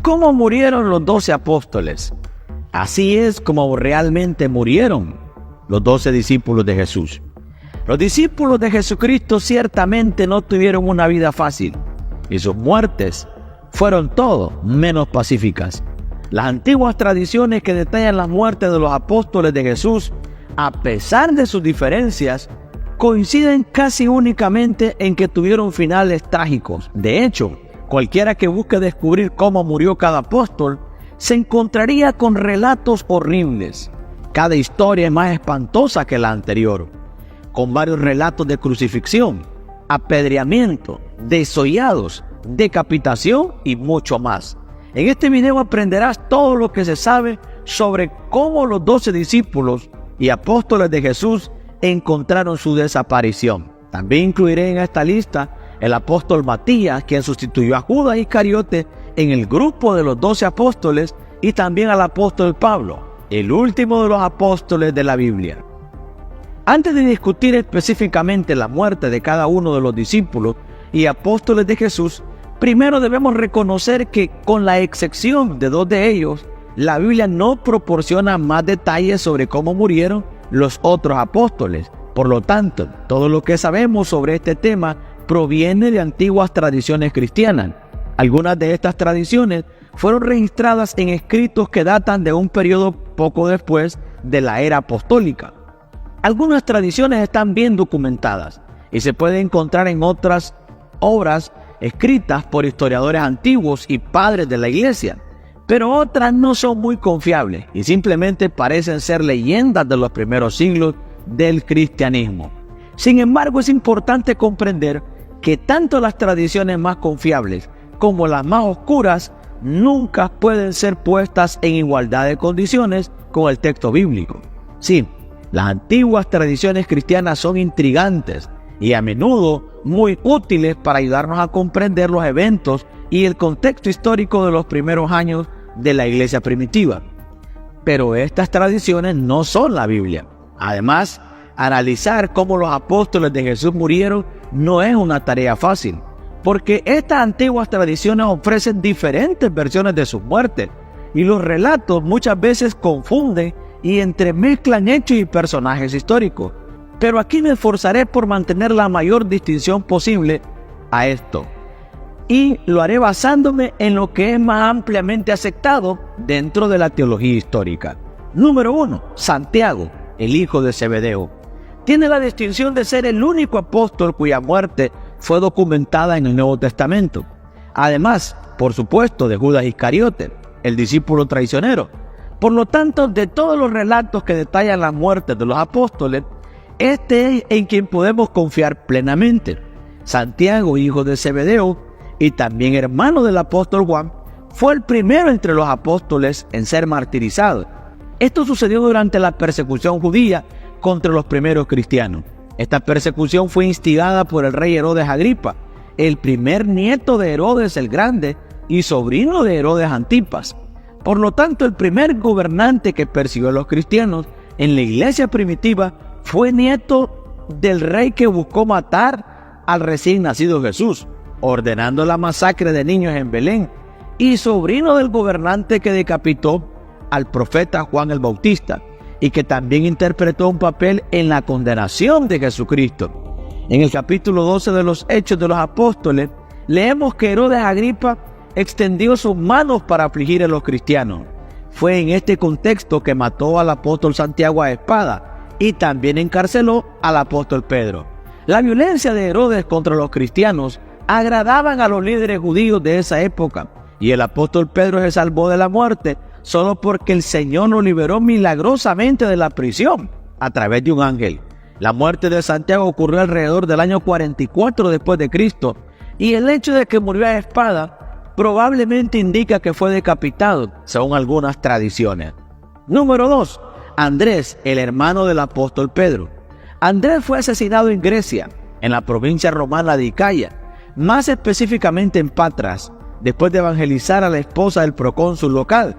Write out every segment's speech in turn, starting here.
¿Cómo murieron los 12 apóstoles? Así es como realmente murieron los 12 discípulos de Jesús. Los discípulos de Jesucristo ciertamente no tuvieron una vida fácil y sus muertes fueron todo menos pacíficas. Las antiguas tradiciones que detallan las muertes de los apóstoles de Jesús, a pesar de sus diferencias, coinciden casi únicamente en que tuvieron finales trágicos. De hecho, cualquiera que busque descubrir cómo murió cada apóstol, se encontraría con relatos horribles. Cada historia es más espantosa que la anterior, con varios relatos de crucifixión, apedreamiento, desollados, decapitación y mucho más. En este video aprenderás todo lo que se sabe sobre cómo los 12 discípulos y apóstoles de Jesús encontraron su desaparición. También incluiré en esta lista el apóstol Matías, quien sustituyó a Judas Iscariote en el grupo de los 12 apóstoles, y también al apóstol Pablo, el último de los apóstoles de la Biblia. Antes de discutir específicamente la muerte de cada uno de los discípulos y apóstoles de Jesús, primero debemos reconocer que, con la excepción de 2 de ellos, la Biblia no proporciona más detalles sobre cómo murieron los otros apóstoles. Por lo tanto, todo lo que sabemos sobre este tema proviene de antiguas tradiciones cristianas. Algunas de estas tradiciones fueron registradas en escritos que datan de un periodo poco después de la era apostólica. Algunas tradiciones están bien documentadas y se pueden encontrar en otras obras escritas por historiadores antiguos y padres de la iglesia, pero otras no son muy confiables y simplemente parecen ser leyendas de los primeros siglos del cristianismo. Sin embargo, es importante comprender que tanto las tradiciones más confiables como las más oscuras nunca pueden ser puestas en igualdad de condiciones con el texto bíblico. Sí, las antiguas tradiciones cristianas son intrigantes y a menudo muy útiles para ayudarnos a comprender los eventos y el contexto histórico de los primeros años de la iglesia primitiva. Pero estas tradiciones no son la Biblia. Además, analizar cómo los apóstoles de Jesús murieron no es una tarea fácil, porque estas antiguas tradiciones ofrecen diferentes versiones de sus muertes, y los relatos muchas veces confunden y entremezclan hechos y personajes históricos. Pero aquí me esforzaré por mantener la mayor distinción posible a esto, y lo haré basándome en lo que es más ampliamente aceptado dentro de la teología histórica. Número 1. Santiago, el hijo de Zebedeo, tiene la distinción de ser el único apóstol cuya muerte fue documentada en el Nuevo Testamento. Además, por supuesto, de Judas Iscariote, el discípulo traicionero. Por lo tanto, de todos los relatos que detallan las muertes de los apóstoles, este es en quien podemos confiar plenamente. Santiago, hijo de Zebedeo, y también hermano del apóstol Juan, fue el primero entre los apóstoles en ser martirizado. Esto sucedió durante la persecución judía contra los primeros cristianos. Esta persecución fue instigada por el rey Herodes Agripa, el primer nieto de Herodes el Grande y sobrino de Herodes Antipas. Por lo tanto, el primer gobernante que persiguió a los cristianos en la iglesia primitiva fue nieto del rey que buscó matar al recién nacido Jesús, ordenando la masacre de niños en Belén, y sobrino del gobernante que decapitó al profeta Juan el Bautista, y que también interpretó un papel en la condenación de Jesucristo. En el capítulo 12 de los Hechos de los Apóstoles, leemos que Herodes Agripa extendió sus manos para afligir a los cristianos. Fue en este contexto que mató al apóstol Santiago a espada y también encarceló al apóstol Pedro. La violencia de Herodes contra los cristianos agradaban a los líderes judíos de esa época, y el apóstol Pedro se salvó de la muerte solo porque el Señor lo liberó milagrosamente de la prisión a través de un ángel. La muerte de Santiago ocurrió alrededor del año 44 después de Cristo, y el hecho de que murió a espada probablemente indica que fue decapitado, según algunas tradiciones. Número 2. Andrés, el hermano del apóstol Pedro. Andrés fue asesinado en Grecia, en la provincia romana de Acaya, más específicamente en Patras, después de evangelizar a la esposa del procónsul local.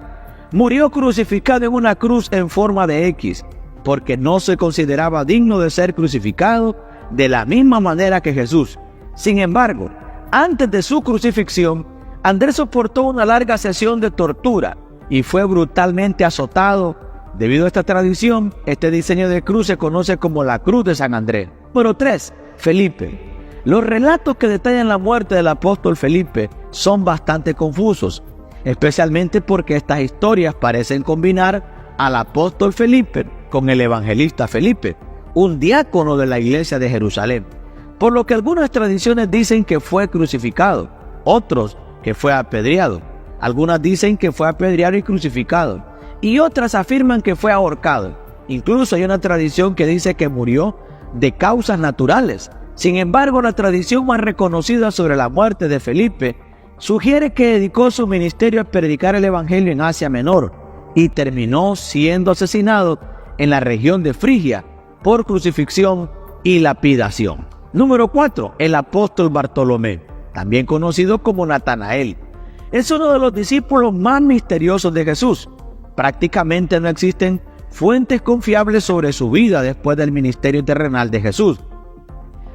Murió crucificado en una cruz en forma de X, porque no se consideraba digno de ser crucificado de la misma manera que Jesús. Sin embargo, antes de su crucifixión, Andrés soportó una larga sesión de tortura y fue brutalmente azotado. Debido a esta tradición, este diseño de cruz se conoce como la Cruz de San Andrés. Número 3. Felipe. Los relatos que detallan la muerte del apóstol Felipe son bastante confusos, especialmente porque estas historias parecen combinar al apóstol Felipe con el evangelista Felipe, un diácono de la iglesia de Jerusalén, por lo que algunas tradiciones dicen que fue crucificado, otros que fue apedreado. Algunas dicen que fue apedreado y crucificado, y otras afirman que fue ahorcado. Incluso hay una tradición que dice que murió de causas naturales. Sin embargo, la tradición más reconocida sobre la muerte de Felipe sugiere que dedicó su ministerio a predicar el evangelio en Asia Menor y terminó siendo asesinado en la región de Frigia por crucifixión y lapidación. Número 4. El apóstol Bartolomé, también conocido como Natanael. Es uno de los discípulos más misteriosos de Jesús. Prácticamente no existen fuentes confiables sobre su vida después del ministerio terrenal de Jesús.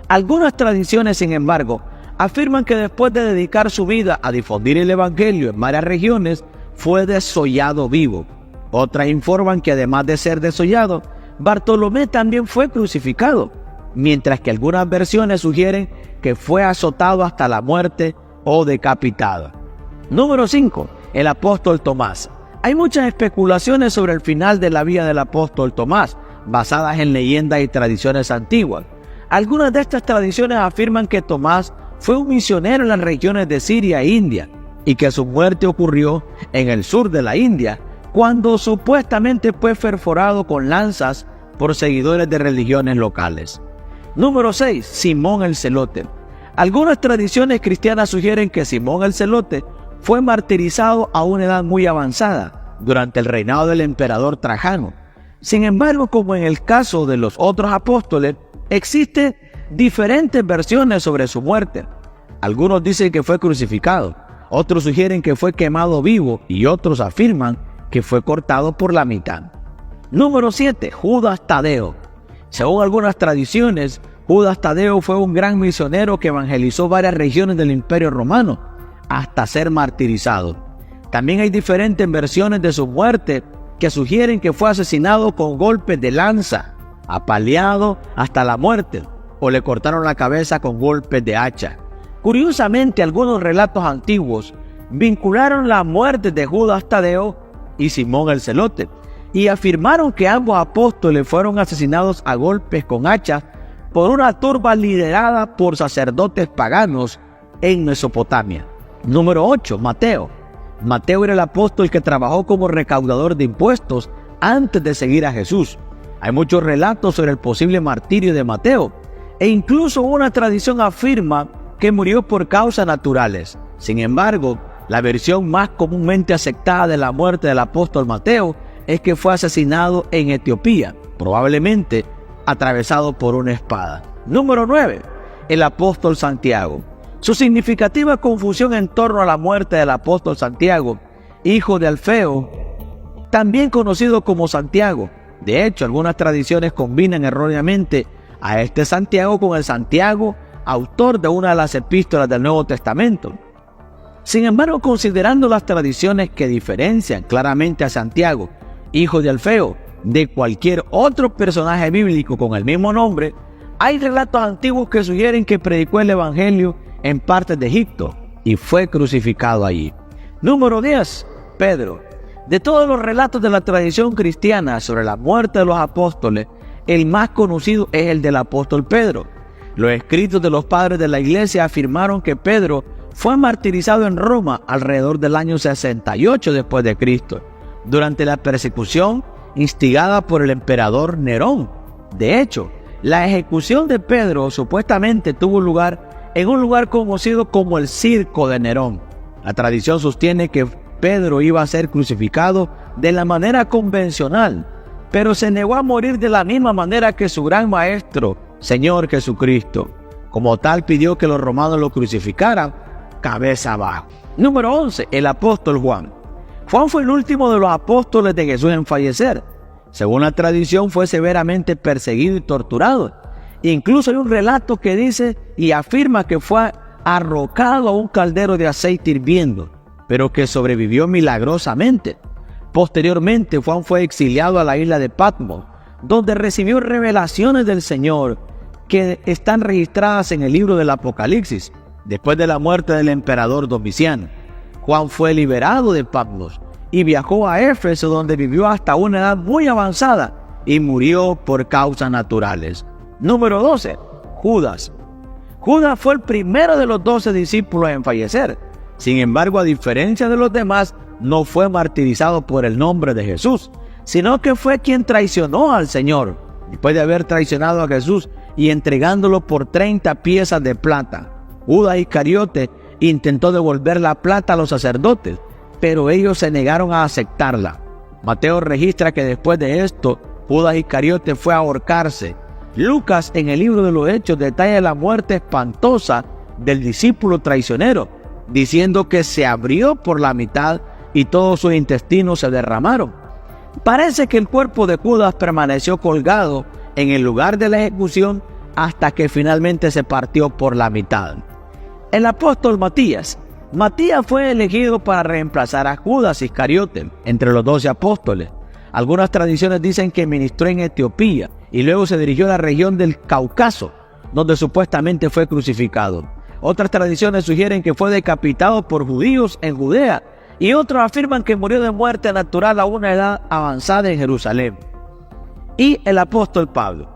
Algunas tradiciones, sin embargo, afirman que después de dedicar su vida a difundir el evangelio en varias regiones, fue desollado vivo. Otras informan que además de ser desollado, Bartolomé también fue crucificado, mientras que algunas versiones sugieren que fue azotado hasta la muerte o decapitado. Número 5. El apóstol Tomás. Hay muchas especulaciones sobre el final de la vida del apóstol Tomás, basadas en leyendas y tradiciones antiguas. Algunas de estas tradiciones afirman que Tomás fue un misionero en las regiones de Siria e India, y que su muerte ocurrió en el sur de la India, cuando supuestamente fue perforado con lanzas por seguidores de religiones locales. Número 6. Simón el Celote. Algunas tradiciones cristianas sugieren que Simón el Celote fue martirizado a una edad muy avanzada, durante el reinado del emperador Trajano. Sin embargo, como en el caso de los otros apóstoles, existen diferentes versiones sobre su muerte. Algunos dicen que fue crucificado, otros sugieren que fue quemado vivo y otros afirman que fue cortado por la mitad. Número 7. Judas Tadeo. Según algunas tradiciones, Judas Tadeo fue un gran misionero que evangelizó varias regiones del Imperio Romano hasta ser martirizado. También hay diferentes versiones de su muerte que sugieren que fue asesinado con golpes de lanza, apaleado hasta la muerte, o le cortaron la cabeza con golpes de hacha. Curiosamente, algunos relatos antiguos vincularon la muerte de Judas Tadeo y Simón el Celote, y afirmaron que ambos apóstoles fueron asesinados a golpes con hachas por una turba liderada por sacerdotes paganos en Mesopotamia. Número 8. Mateo. Mateo era el apóstol que trabajó como recaudador de impuestos antes de seguir a Jesús. Hay muchos relatos sobre el posible martirio de Mateo, e incluso una tradición afirma que murió por causas naturales. Sin embargo, la versión más comúnmente aceptada de la muerte del apóstol Mateo es que fue asesinado en Etiopía, probablemente atravesado por una espada. Número 9. El apóstol Santiago. Su significativa confusión en torno a la muerte del apóstol Santiago, hijo de Alfeo, también conocido como Santiago. De hecho, algunas tradiciones combinan erróneamente a este Santiago con el Santiago, autor de una de las epístolas del Nuevo Testamento. Sin embargo, considerando las tradiciones que diferencian claramente a Santiago, hijo de Alfeo, de cualquier otro personaje bíblico con el mismo nombre, hay relatos antiguos que sugieren que predicó el evangelio en partes de Egipto y fue crucificado allí. Número 10. Pedro. De todos los relatos de la tradición cristiana sobre la muerte de los apóstoles, el más conocido es el del apóstol Pedro. Los escritos de los padres de la iglesia afirmaron que Pedro fue martirizado en Roma alrededor del año 68 después de Cristo, durante la persecución instigada por el emperador Nerón. De hecho, la ejecución de Pedro supuestamente tuvo lugar en un lugar conocido como el Circo de Nerón. La tradición sostiene que Pedro iba a ser crucificado de la manera convencional, pero se negó a morir de la misma manera que su gran maestro, Señor Jesucristo. Como tal, pidió que los romanos lo crucificaran cabeza abajo. Número 11. El apóstol Juan. Juan fue el último de los apóstoles de Jesús en fallecer. Según la tradición, fue severamente perseguido y torturado. Incluso hay un relato que dice y afirma que fue arrojado a un caldero de aceite hirviendo, pero que sobrevivió milagrosamente. Posteriormente, Juan fue exiliado a la isla de Patmos, donde recibió revelaciones del Señor que están registradas en el libro del Apocalipsis. Después de la muerte del emperador Domiciano, Juan fue liberado de Patmos y viajó a Éfeso, donde vivió hasta una edad muy avanzada y murió por causas naturales. Número 12. Judas. Judas fue el primero de los 12 discípulos en fallecer. Sin embargo, a diferencia de los demás, no fue martirizado por el nombre de Jesús, sino que fue quien traicionó al Señor. Después de haber traicionado a Jesús y entregándolo por 30 piezas de plata, Judas Iscariote intentó devolver la plata a los sacerdotes, pero ellos se negaron a aceptarla. Mateo registra que después de esto, Judas Iscariote fue a ahorcarse. Lucas, en el libro de los Hechos, detalla la muerte espantosa del discípulo traicionero, diciendo que se abrió por la mitad y todos sus intestinos se derramaron. Parece que el cuerpo de Judas permaneció colgado en el lugar de la ejecución hasta que finalmente se partió por la mitad. El apóstol Matías fue elegido para reemplazar a Judas Iscariote entre los 12 apóstoles. Algunas tradiciones dicen que ministró en Etiopía y luego se dirigió a la región del Cáucaso, donde supuestamente fue crucificado. Otras tradiciones sugieren que fue decapitado por judíos en Judea, y otros afirman que murió de muerte natural a una edad avanzada en Jerusalén. Y el apóstol Pablo.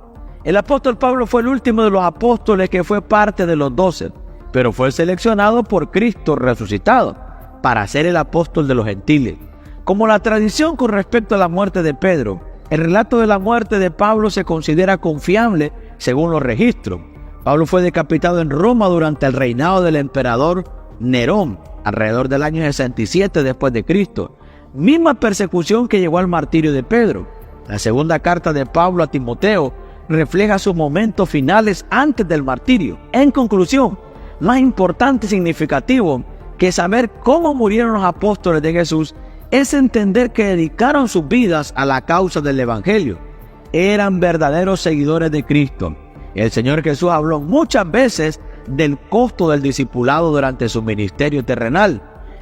El apóstol Pablo fue el último de los apóstoles que fue parte de los 12, pero fue seleccionado por Cristo resucitado para ser el apóstol de los gentiles. Como la tradición con respecto a la muerte de Pedro, el relato de la muerte de Pablo se considera confiable según los registros. Pablo fue decapitado en Roma durante el reinado del emperador Nerón, alrededor del año 67 después de Cristo, misma persecución que llevó al martirio de Pedro. La segunda carta de Pablo a Timoteo refleja sus momentos finales antes del martirio. En conclusión, más importante y significativo que saber cómo murieron los apóstoles de Jesús es entender que dedicaron sus vidas a la causa del Evangelio. Eran verdaderos seguidores de Cristo. El Señor Jesús habló muchas veces del costo del discipulado durante su ministerio terrenal.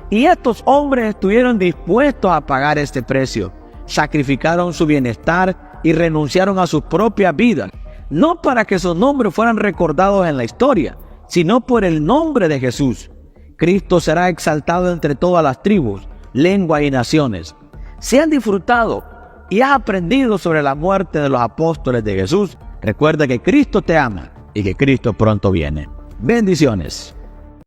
Y estos hombres estuvieron dispuestos a pagar este precio. Sacrificaron su bienestar y renunciaron a sus propias vidas, no para que sus nombres fueran recordados en la historia, sino por el nombre de Jesús. Cristo será exaltado entre todas las tribus, lenguas y naciones. Si has disfrutado y has aprendido sobre la muerte de los apóstoles de Jesús, recuerda que Cristo te ama y que Cristo pronto viene. Bendiciones.